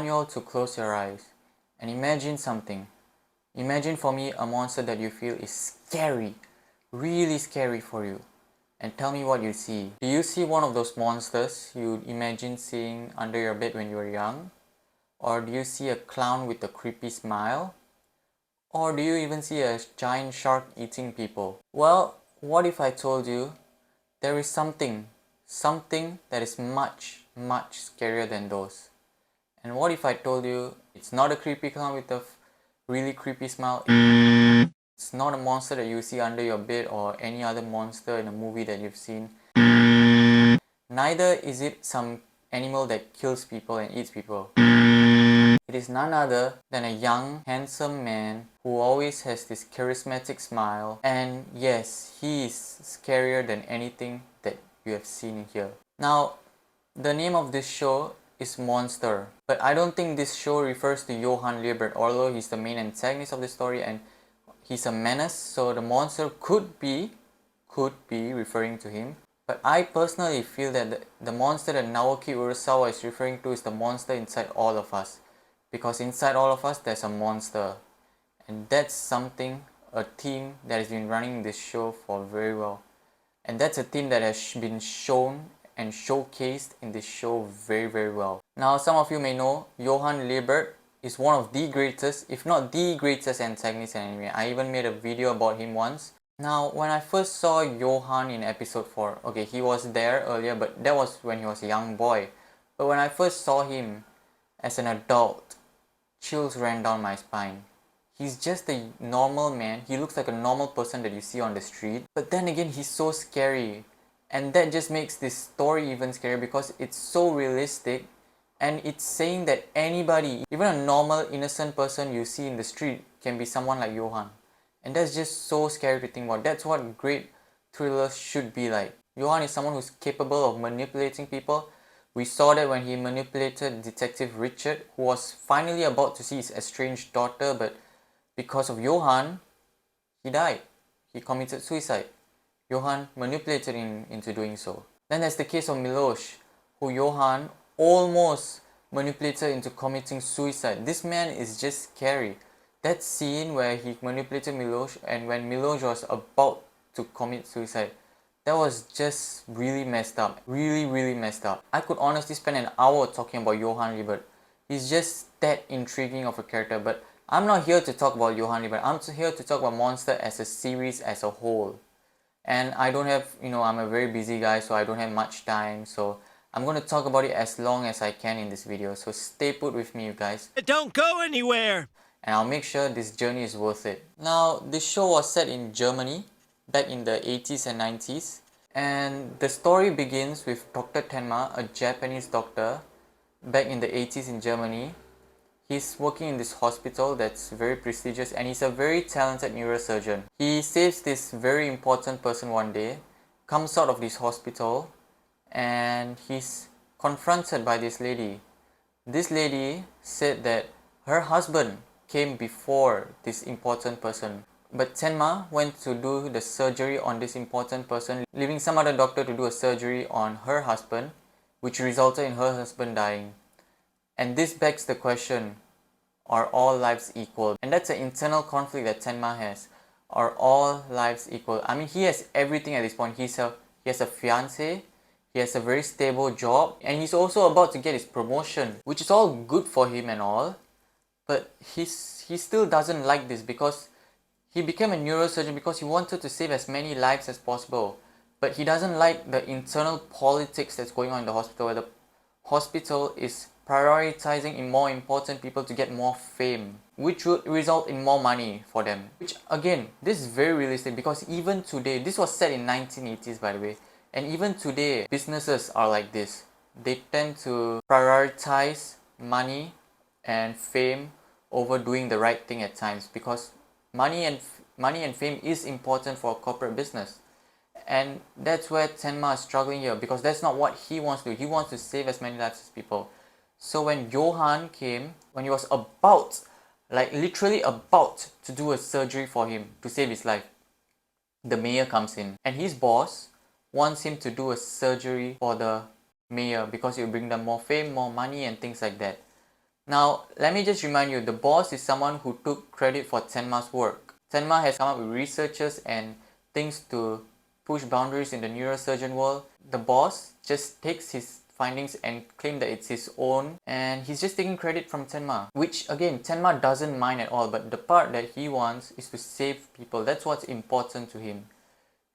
want you all to close your eyes and imagine something. Imagine for me a monster that you feel is scary, really scary for you. And tell me what you see. Do you see one of those monsters you imagine seeing under your bed when you were young? Or do you see a clown with a creepy smile? Or do you even see a giant shark eating people? Well, what if I told you there is something that is much scarier than those? And what if I told you it's not a creepy clown with a really creepy smile? It's not a monster that you see under your bed or any other monster in a movie that you've seen. Neither is it some animal that kills people and eats people. It is none other than a young, handsome man who always has this charismatic smile, and yes, he is scarier than anything that you have seen here. Now, the name of this show is Monster, but I don't think this show refers to Johann Liebert, although he's the main antagonist of the story and he's a menace, so the monster could be referring to him. But I personally feel that the monster that Naoki Urasawa is referring to is the monster inside all of us. Because inside all of us there's a monster. And that's something, a theme that has been running this show for very well. And that's a theme that has been shown and showcased in this show very well. Now some of you may know Johann Liebert is one of the greatest, if not the greatest antagonist in anime. I even made a video about him once. Now when I first saw Johann in episode 4, okay, he was there earlier, but that was when he was a young boy. But when I first saw him as an adult, chills ran down my spine. He's just a normal man. He looks like a normal person that you see on the street. But then again, he's so scary. And that just makes this story even scarier because it's so realistic. And it's saying that anybody, even a normal innocent person you see in the street, can be someone like Johann. And that's just so scary to think about. That's what great thrillers should be like. Johann is someone who's capable of manipulating people. We saw that when he manipulated Detective Richard, who was finally about to see his estranged daughter, but because of Johann, he died. He committed suicide. Johann manipulated him into doing so. Then there's the case of Miloš, who Johann almost manipulated into committing suicide. This man is just scary. That scene where he manipulated Miloš and when Miloš was about to commit suicide, that was just really messed up. Really messed up. I could honestly spend an hour talking about Johann Liebert. He's just that intriguing of a character, but I'm not here to talk about Johann Liebert. I'm here to talk about Monster as a series as a whole. And I don't have, I'm a very busy guy, so I don't have much time. So I'm going to talk about it as long as I can in this video. So stay put with me, you guys. Don't go anywhere! And I'll make sure this journey is worth it. Now, this show was set in Germany back in the 80s and 90s. And the story begins with Dr. Tenma, a Japanese doctor, back in the 80s in Germany. He's working in this hospital that's very prestigious and he's a very talented neurosurgeon. He saves this very important person one day, comes out of this hospital, and he's confronted by this lady. This lady said that her husband came before this important person. But Tenma went to do the surgery on this important person, leaving some other doctor to do a surgery on her husband, which resulted in her husband dying. And this begs the question, are all lives equal? And that's an internal conflict that Tenma has. Are all lives equal? I mean, he has everything at this point. He has a fiance, he has a very stable job, and he's also about to get his promotion, which is all good for him and all. But he still doesn't like this because he became a neurosurgeon because he wanted to save as many lives as possible. But he doesn't like the internal politics that's going on in the hospital, where the hospital is prioritizing in more important people to get more fame, which would result in more money for them. Which again, this is very realistic because even today, this was set in 1980s by the way, and even today, businesses are like this. They tend to prioritize money and fame over doing the right thing at times because money and fame is important for a corporate business. And that's where Tenma is struggling here because that's not what he wants to do. He wants to save as many lives as people. So when Johann came, when he was about, like literally about to do a surgery for him to save his life, the mayor comes in and his boss wants him to do a surgery for the mayor because it will bring them more fame, more money and things like that. Now, let me just remind you, the boss is someone who took credit for Tenma's work. Tenma has come up with researches and things to push boundaries in the neurosurgeon world. The boss just takes his findings and claim that it's his own, and he's just taking credit from Tenma, which again Tenma doesn't mind at all, but the part that he wants is to save people. That's what's important to him.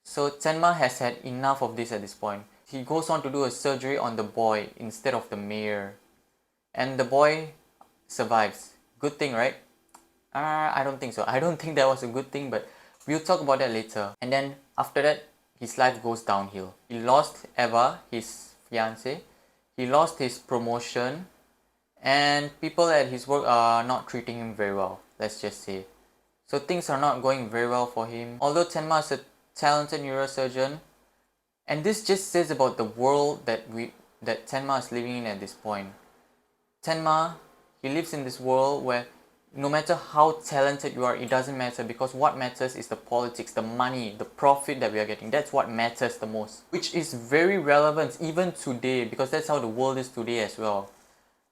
So Tenma has had enough of this at this point. He goes on to do a surgery on the boy instead of the mayor, and the boy survives. Good thing, right? I don't think so. I don't think that was a good thing, but we'll talk about that later. And then after that, his life goes downhill. He lost Eva, his fiance. He lost his promotion, and people at his work are not treating him very well, let's just say. So things are not going very well for him. Although Tenma is a talented neurosurgeon, and this just says about the world that Tenma is living in at this point. Tenma, he lives in this world where no matter how talented you are, it doesn't matter, because what matters is the politics, the money, the profit that we are getting. That's what matters the most, which is very relevant even today, because that's how the world is today as well.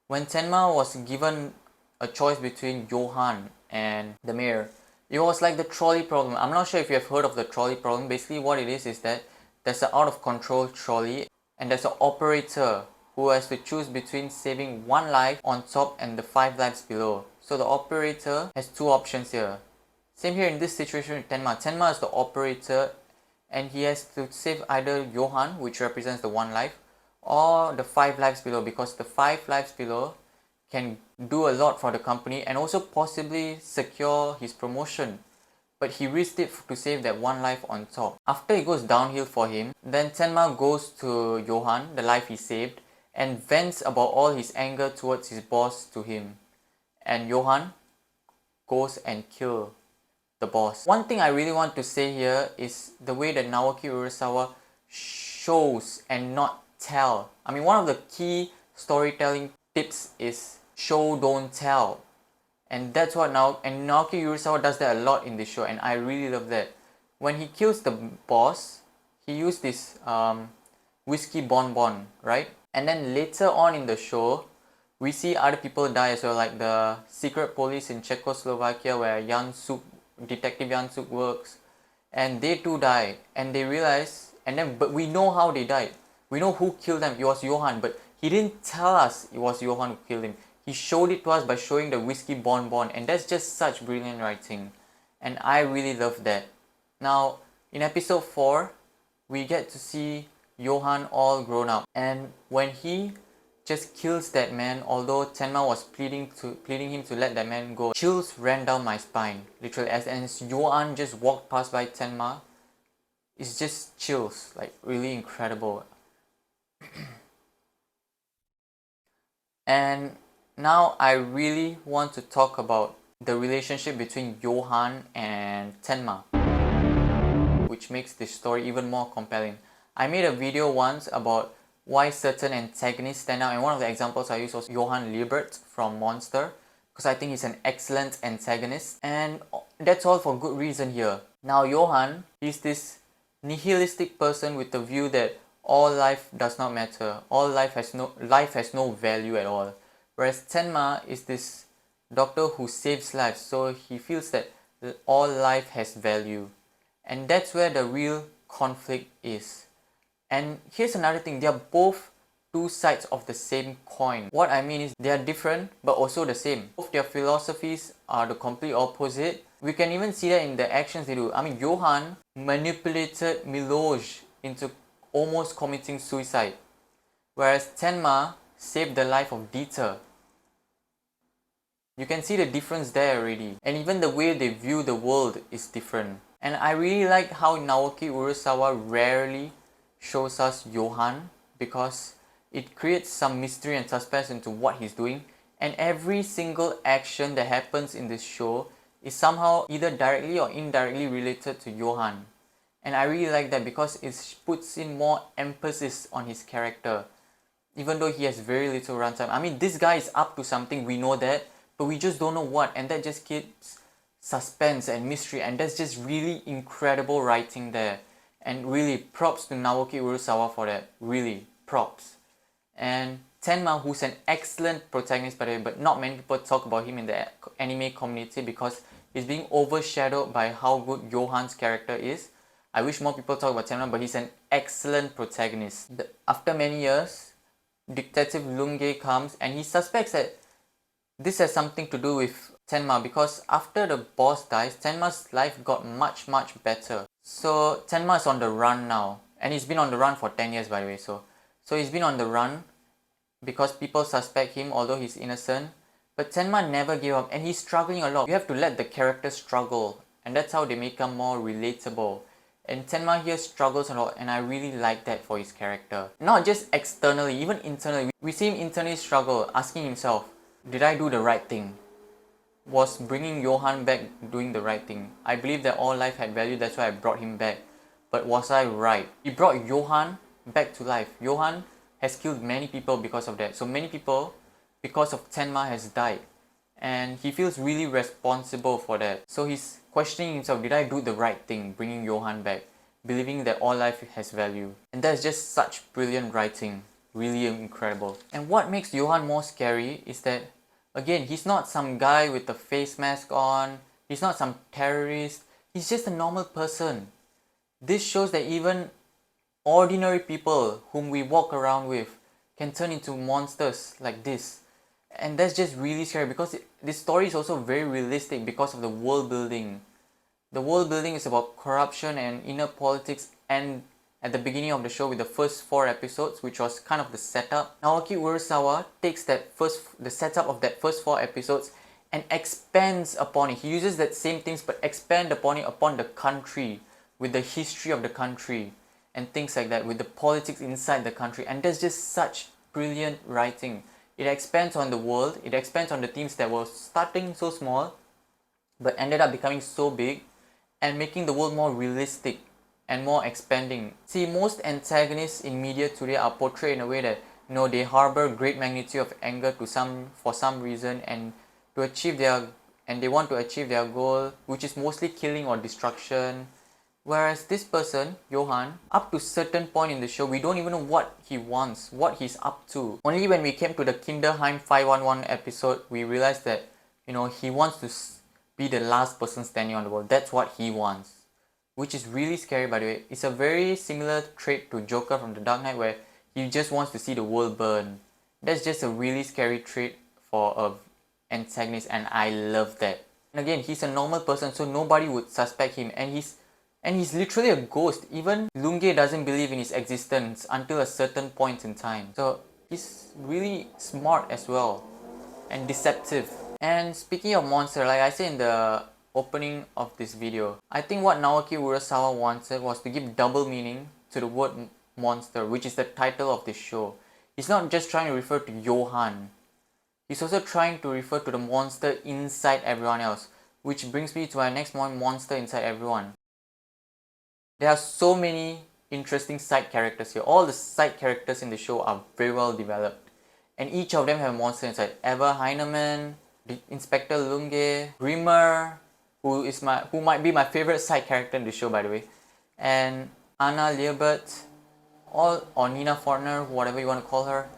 When Tenma was given a choice between Johan and the mayor, it was like the trolley problem. I'm not sure if you have heard of the trolley problem. Basically what it is that there's an out of control trolley, and there's an operator who has to choose between saving one life on top and the 5 lives below. So the operator has two options here. Same here in this situation with Tenma. Tenma is the operator, and he has to save either Johan, which represents the 1 life, or the 5 lives below, because the 5 lives below can do a lot for the company and also possibly secure his promotion. But he risked it to save that 1 life on top. After it goes downhill for him, then Tenma goes to Johan, the life he saved, and vents about all his anger towards his boss to him. And Johan goes and kills the boss. One thing I really want to say here is the way that Naoki Urasawa shows and not tell. I mean, one of the key storytelling tips is show, don't tell. And that's what Naoki Urasawa does that a lot in this show, and I really love that. When he kills the boss, he used this whiskey bonbon, right? And then later on in the show, we see other people die as well, like the secret police in Czechoslovakia where Detective Jan Suk works, and they too die, and they realize, but we know how they died. We know who killed them. It was Johan, but he didn't tell us it was Johan who killed him. He showed it to us by showing the whiskey bonbon, and that's just such brilliant writing, and I really love that. Now, in episode 4, we get to see Johan all grown up, and when he just kills that man, although Tenma was pleading him to let that man go, chills ran down my spine, literally, as Johan just walked past by Tenma. It's just chills, like really incredible. And now I really want to talk about the relationship between Johan and Tenma, which makes this story even more compelling. I made a video once about why certain antagonists stand out, and one of the examples I used was Johan Liebert from Monster, because I think he's an excellent antagonist, and that's all for good reason here. Now Johan, he's this nihilistic person with the view that all life does not matter, all life has no value at all, whereas Tenma is this doctor who saves lives, so he feels that all life has value, and that's where the real conflict is. And here's another thing, they are both two sides of the same coin. What I mean is they are different but also the same. Both their philosophies are the complete opposite. We can even see that in the actions they do. I mean, Johan manipulated Miloš into almost committing suicide, whereas Tenma saved the life of Dieter. You can see the difference there already, and even the way they view the world is different. And I really like how Naoki Urasawa rarely shows us Johan, because it creates some mystery and suspense into what he's doing, and every single action that happens in this show is somehow either directly or indirectly related to Johan. And I really like that because it puts in more emphasis on his character, even though he has very little runtime. I mean, this guy is up to something, we know that, but we just don't know what, and that just keeps suspense and mystery, and that's just really incredible writing there. And really props to Naoki Urasawa for that, really props. And Tenma, who's an excellent protagonist by the way, but not many people talk about him in the anime community because he's being overshadowed by how good Johan's character is. I wish more people talk about Tenma, but he's an excellent protagonist. After many years, Detective Lunge comes and he suspects that this has something to do with Tenma because after the boss dies, Tenma's life got much better. So Tenma is on the run now, and he's been on the run for 10 years by the way. So he's been on the run because people suspect him although he's innocent. But Tenma never gave up and he's struggling a lot. You have to let the character struggle, and that's how they become more relatable. And Tenma here struggles a lot, and I really like that for his character. Not just externally, even internally. We see him internally struggle, asking himself, did I do the right thing? Was bringing Johan back doing the right thing? I believe that all life had value, that's why I brought him back. But was I right? He brought Johan back to life. Johan has killed many people because of that. So many people, because of Tenma, has died. And he feels really responsible for that. So he's questioning himself, did I do the right thing, bringing Johan back? Believing that all life has value. And that's just such brilliant writing. Really incredible. And what makes Johan more scary is that, again, he's not some guy with a face mask on. He's not some terrorist. He's just a normal person. This shows that even ordinary people whom we walk around with can turn into monsters like this. And that's just really scary because this story is also very realistic because of the world building. The world building is about corruption and inner politics, and at the beginning of the show with the first 4 episodes, which was kind of the setup, Naoki Urasawa takes the setup of that first 4 episodes and expands upon it. He uses that same things but expand upon it, upon the country, with the history of the country and things like that, with the politics inside the country. And that's just such brilliant writing. It expands on the world, it expands on the themes that were starting so small but ended up becoming so big and making the world more realistic and more expanding. See, most antagonists in media today are portrayed in a way that, you know, they harbor great magnitude of anger for some reason and they want to achieve their goal, which is mostly killing or destruction. Whereas this person, Johan, up to certain point in the show, we don't even know what he wants, what he's up to. Only when we came to the Kinderheim 511 episode, we realized that, you know, he wants to be the last person standing on the world. That's what he wants. Which is really scary, by the way. It's a very similar trait to Joker from The Dark Knight, where he just wants to see the world burn. That's just a really scary trait for an antagonist, and I love that. And again, he's a normal person, so nobody would suspect him, and he's literally a ghost. Even Lunge doesn't believe in his existence until a certain point in time. So he's really smart as well, and deceptive. And speaking of monster, like I said in the opening of this video, I think what Naoki Urasawa wanted was to give double meaning to the word monster, which is the title of this show. He's not just trying to refer to Johan. He's also trying to refer to the monster inside everyone else, which brings me to my next point, monster inside everyone. There are so many interesting side characters here. All the side characters in the show are very well developed, and each of them have a monster inside. Eva Heinemann, Inspector Lunge, Grimmer, who might be my favorite side character in the show, by the way, and Anna Liebert, or Nina Fortner, whatever you want to call her.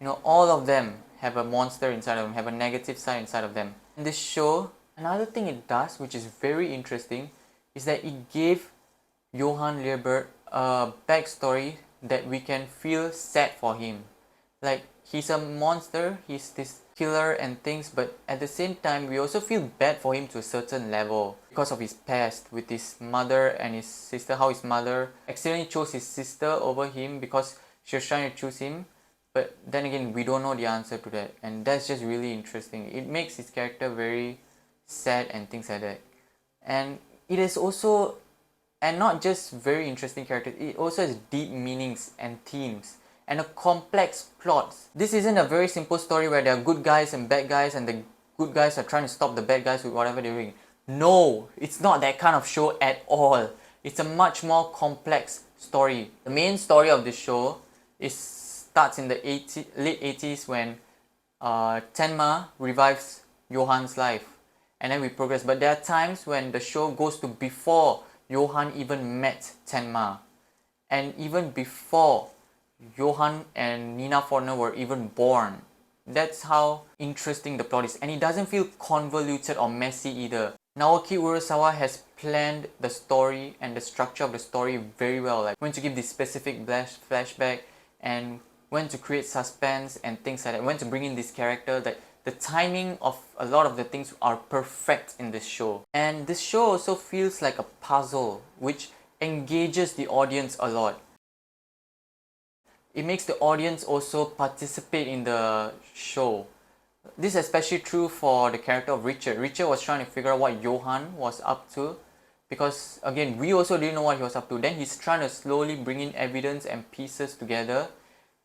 You know, all of them have a monster inside of them, have a negative side inside of them. In this show, another thing it does, which is very interesting, is that it gave Johan Liebert a backstory that we can feel sad for him. Like, he's a monster, he's this killer and things, but at the same time we also feel bad for him to a certain level because of his past with his mother and his sister, how his mother accidentally chose his sister over him because she was trying to choose him. But then again, we don't know the answer to that, and that's just really interesting. It makes his character very sad and things like that. And it is also, and not just very interesting characters, it also has deep meanings and themes and a complex plot. This isn't a very simple story where there are good guys and bad guys and the good guys are trying to stop the bad guys with whatever they're doing. No, it's not that kind of show at all. It's a much more complex story. The main story of this show starts in the late 80s when Tenma revives Johan's life, and then we progress. But there are times when the show goes to before Johan even met Tenma, and even before Johan and Nina Fortner were even born. That's how interesting the plot is, and it doesn't feel convoluted or messy either. Naoki Urasawa has planned the story and the structure of the story very well, like when to give this specific flashback and when to create suspense and things like that, when to bring in this character. Like the timing of a lot of the things are perfect in this show. And this show also feels like a puzzle which engages the audience a lot. It makes the audience also participate in the show. This is especially true for the character of Richard. Richard was trying to figure out what Johan was up to, because again, we also didn't know what he was up to. Then he's trying to slowly bring in evidence and pieces together,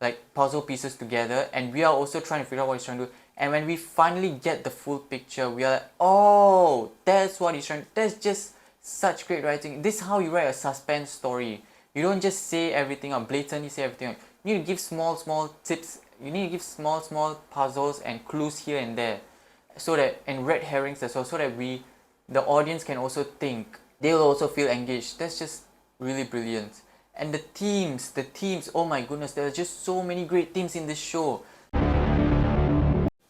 like puzzle pieces together, and we are also trying to figure out what he's trying to do. And when we finally get the full picture, we are like, oh, that's what he's trying to do. That's just such great writing. This is how you write a suspense story. You don't just say everything or blatantly say everything. You need to give small tips. You need to give small puzzles and clues here and there, so that, and red herrings as well, so that the audience can also think. They will also feel engaged. That's just really brilliant. And the themes, oh my goodness, there are just so many great themes in this show.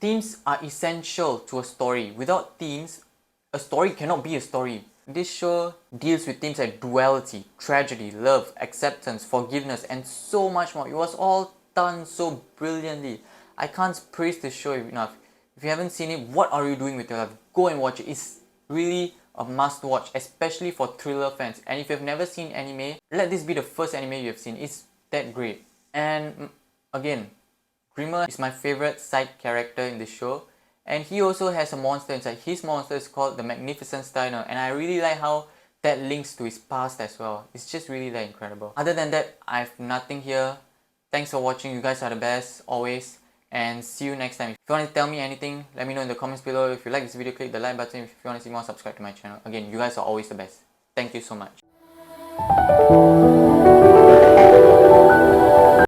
Themes are essential to a story. Without themes, a story cannot be a story. This show deals with themes like duality, tragedy, love, acceptance, forgiveness, and so much more. It was all done so brilliantly. I can't praise this show enough. If you haven't seen it, what are you doing with your life? Go and watch it. It's really a must watch, especially for thriller fans. And if you've never seen anime, let this be the first anime you have seen. It's that great. And again, Grimmer is my favorite side character in the show, and he also has a monster inside. His monster is called the Magnificent Steiner, and I really like how that links to his past as well. It's just really that incredible. Other than that, I have nothing here. Thanks for watching. You guys are the best always, and see you next time. If you want to tell me anything, let me know in the comments below. If you like this video, click the like button. If you want to see more, subscribe to my channel. Again, you guys are always the best. Thank you so much.